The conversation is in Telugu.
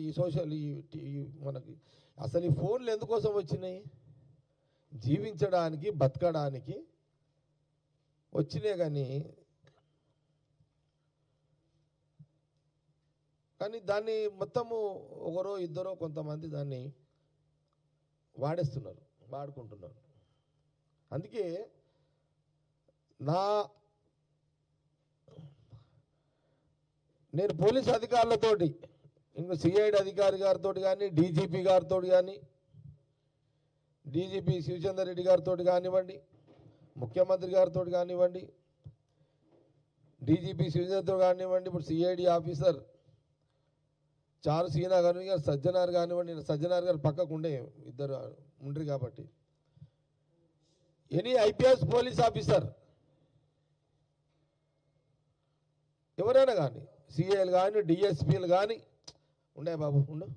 ఈ సోషల్ మనకి అసలు ఈ ఫోన్లు ఎందుకోసం వచ్చినాయి? జీవించడానికి, బతకడానికి వచ్చినాయి. కానీ దాన్ని మొత్తము ఒకరో ఇద్దరో కొంతమంది దాన్ని వాడుకుంటున్నారు. అందుకే నేను పోలీస్ అధికారులతోటి, ఇంకా సిఐడి అధికారి గారితో కానీ, డీజీపీ గారితో కానీ, డీజీపీ శివచంద్ర రెడ్డి గారితో కానివ్వండి, ముఖ్యమంత్రి గారితో కానివ్వండి, డీజీపీ శివచంద్ర కానివ్వండి, ఇప్పుడు సిఐడి ఆఫీసర్ చారు సీనా గారు సజ్జనార్ కానివ్వండి, సజ్జనార్ గారు పక్కకు ఉండే ఇద్దరు ఉండ్రి కాబట్టి, ఎనీ ఐపీఎస్ పోలీస్ ఆఫీసర్ ఎవరైనా కానీ, సిఐలు కానీ, డిఎస్పీలు కానీ ఉండే బాబు ఉండు.